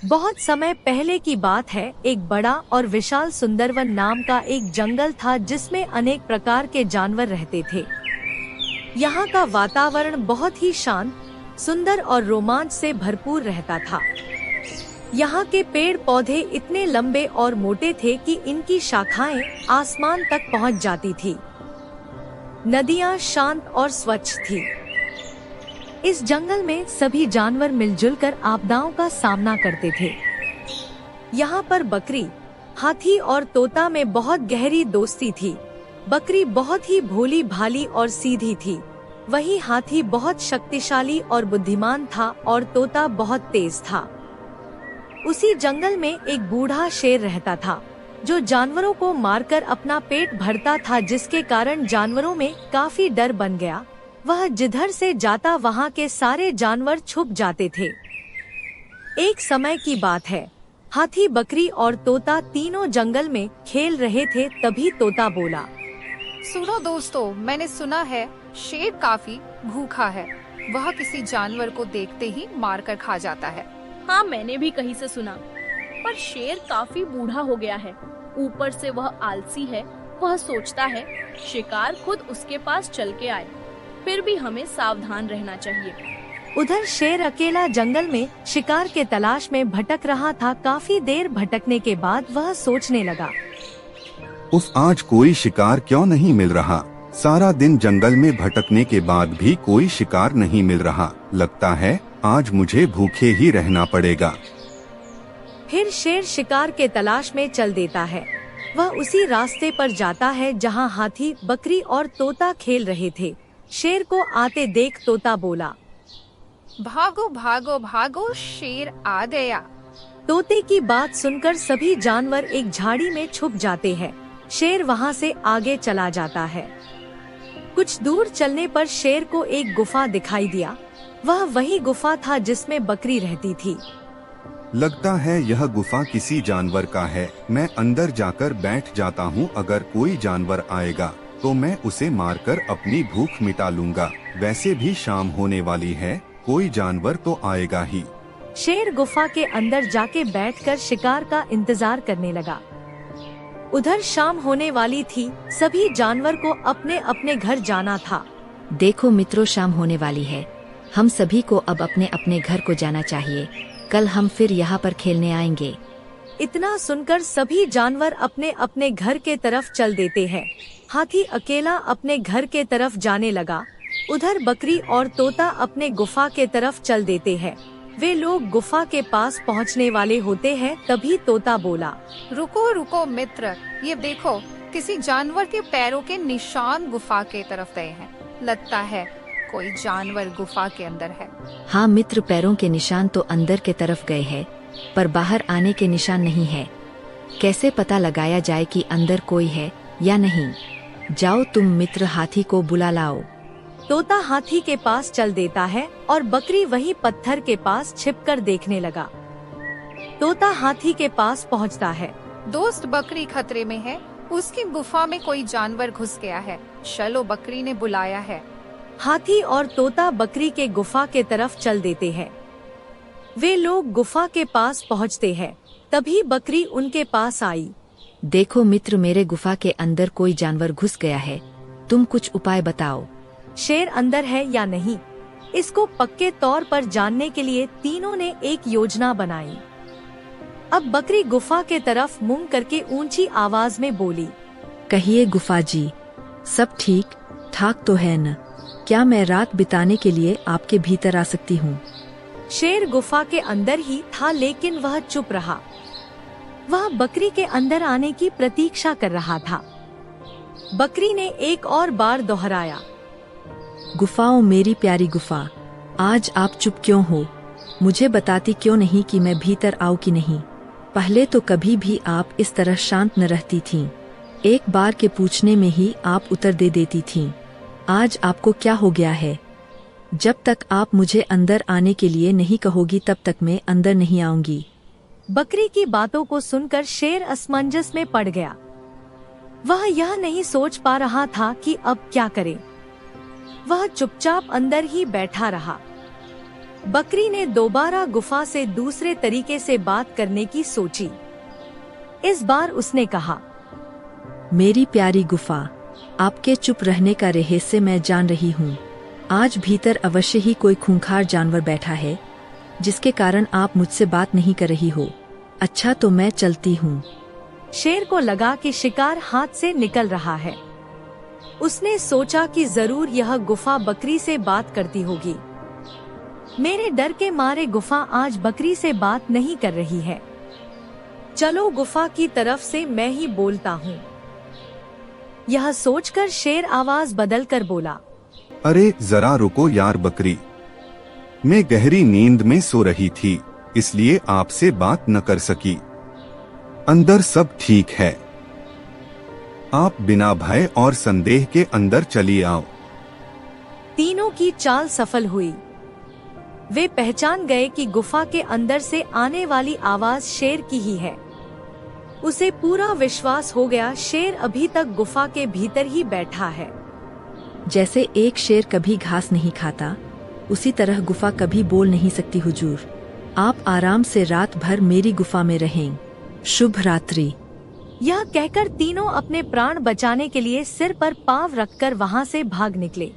बहुत समय पहले की बात है। एक बड़ा और विशाल सुंदरवन नाम का एक जंगल था जिसमें अनेक प्रकार के जानवर रहते थे। यहाँ का वातावरण बहुत ही शांत, सुंदर और रोमांच से भरपूर रहता था। यहाँ के पेड़ पौधे इतने लंबे और मोटे थे कि इनकी शाखाएं आसमान तक पहुँच जाती थी। नदियाँ शांत और स्वच्छ थी। इस जंगल में सभी जानवर मिलजुल कर आपदाओं का सामना करते थे। यहाँ पर बकरी, हाथी और तोता में बहुत गहरी दोस्ती थी। बकरी बहुत ही भोली भाली और सीधी थी। वहीं हाथी बहुत शक्तिशाली और बुद्धिमान था और तोता बहुत तेज था। उसी जंगल में एक बूढ़ा शेर रहता था जो जानवरों को मारकर अपना पेट भरता था, जिसके कारण जानवरों में काफी डर बन गया। वह जिधर से जाता वहाँ के सारे जानवर छुप जाते थे। एक समय की बात है, हाथी, बकरी और तोता तीनों जंगल में खेल रहे थे। तभी तोता बोला, सुनो दोस्तों, मैंने सुना है शेर काफी भूखा है। वह किसी जानवर को देखते ही मारकर खा जाता है। हाँ, मैंने भी कहीं से सुना। पर शेर काफी बूढ़ा हो गया है। ऊपर से वह आलसी है। वह सोचता है शिकार खुद उसके पास चल के आए। फिर भी हमें सावधान रहना चाहिए। उधर शेर अकेला जंगल में शिकार के तलाश में भटक रहा था। काफी देर भटकने के बाद वह सोचने लगा, उस आज कोई शिकार क्यों नहीं मिल रहा। सारा दिन जंगल में भटकने के बाद भी कोई शिकार नहीं मिल रहा। लगता है आज मुझे भूखे ही रहना पड़ेगा। फिर शेर शिकार के तलाश में चल देता है। वह उसी रास्ते पर जाता है जहां हाथी, बकरी और तोता खेल रहे थे। शेर को आते देख तोता बोला, भागो भागो भागो, शेर आ गया। तोते की बात सुनकर सभी जानवर एक झाड़ी में छुप जाते हैं। शेर वहां से आगे चला जाता है। कुछ दूर चलने पर शेर को एक गुफा दिखाई दिया। वह वही गुफा था जिसमें बकरी रहती थी। लगता है यह गुफा किसी जानवर का है। मैं अंदर जाकर बैठ जाता हूँ। अगर कोई जानवर आएगा तो मैं उसे मारकर अपनी भूख मिटा लूंगा। वैसे भी शाम होने वाली है, कोई जानवर तो आएगा ही। शेर गुफा के अंदर जाके बैठकर शिकार का इंतजार करने लगा। उधर शाम होने वाली थी। सभी जानवर को अपने अपने घर जाना था। देखो मित्रों, शाम होने वाली है। हम सभी को अब अपने अपने घर को जाना चाहिए। कल हम फिर यहाँ पर खेलने आएंगे। इतना सुनकर सभी जानवर अपने अपने घर के तरफ चल देते हैं। हाथी अकेला अपने घर के तरफ जाने लगा। उधर बकरी और तोता अपने गुफा के तरफ चल देते हैं। वे लोग गुफा के पास पहुंचने वाले होते हैं। तभी तोता बोला, रुको रुको मित्र, ये देखो किसी जानवर के पैरों के निशान गुफा के तरफ गए हैं। लगता है कोई जानवर गुफा के अंदर है। हाँ मित्र, पैरों के निशान तो अंदर के तरफ गए हैं, पर बाहर आने के निशान नहीं है। कैसे पता लगाया जाए कि अंदर कोई है या नहीं? जाओ तुम मित्र, हाथी को बुला लाओ। तोता हाथी के पास चल देता है और बकरी वही पत्थर के पास छिपकर देखने लगा। तोता हाथी के पास पहुंचता है। दोस्त, बकरी खतरे में है। उसकी गुफा में कोई जानवर घुस गया है। चलो, बकरी ने बुलाया है। हाथी और तोता बकरी के गुफा के तरफ चल देते हैं। वे लोग गुफा के पास पहुंचते हैं। तभी बकरी उनके पास आई। देखो मित्र, मेरे गुफा के अंदर कोई जानवर घुस गया है। तुम कुछ उपाय बताओ। शेर अंदर है या नहीं, इसको पक्के तौर पर जानने के लिए तीनों ने एक योजना बनाई। अब बकरी गुफा के तरफ मुंह करके ऊंची आवाज में बोली, कहिए गुफा जी, सब ठीक ठाक तो है न? क्या मैं रात बिताने के लिए आपके भीतर आ सकती हूँ? शेर गुफा के अंदर ही था, लेकिन वह चुप रहा। वह बकरी के अंदर आने की प्रतीक्षा कर रहा था। बकरी ने एक और बार दोहराया, गुफाओं मेरी प्यारी गुफा, आज आप चुप क्यों हो? मुझे बताती क्यों नहीं कि मैं भीतर आऊं कि नहीं? पहले तो कभी भी आप इस तरह शांत न रहती थीं। एक बार के पूछने में ही आप उत्तर दे देती थीं। आज आपको क्या हो गया है? जब तक आप मुझे अंदर आने के लिए नहीं कहोगी तब तक मैं अंदर नहीं आऊंगी। बकरी की बातों को सुनकर शेर असमंजस में पड़ गया। वह यह नहीं सोच पा रहा था कि अब क्या करे। वह चुपचाप अंदर ही बैठा रहा। बकरी ने दोबारा गुफा से दूसरे तरीके से बात करने की सोची। इस बार उसने कहा, मेरी प्यारी गुफा, आपके चुप रहने का रहस्य मैं जान रही हूँ। आज भीतर अवश्य ही कोई खूंखार जानवर बैठा है, जिसके कारण आप मुझसे बात नहीं कर रही हो। अच्छा, तो मैं चलती हूँ। शेर को लगा कि शिकार हाथ से निकल रहा है। उसने सोचा कि जरूर यह गुफा बकरी से बात करती होगी। मेरे डर के मारे गुफा आज बकरी से बात नहीं कर रही है। चलो गुफा की तरफ से मैं ही बोलता हूँ। यह सोचकर शेर आवाज बदलकर बोला, अरे जरा रुको यार बकरी, मैं गहरी नींद में सो रही थी, इसलिए आपसे बात न कर सकी। अंदर सब ठीक है, आप बिना भय और संदेह के अंदर चली आओ। तीनों की चाल सफल हुई। वे पहचान गए कि गुफा के अंदर से आने वाली आवाज शेर की ही है। उसे पूरा विश्वास हो गया, शेर अभी तक गुफा के भीतर ही बैठा है। जैसे एक शेर कभी घास नहीं खाता, उसी तरह गुफा कभी बोल नहीं सकती। हुजूर, आप आराम से रात भर मेरी गुफा में रहें। शुभ रात्रि। यह कहकर तीनों अपने प्राण बचाने के लिए सिर पर पांव रखकर वहां से भाग निकले।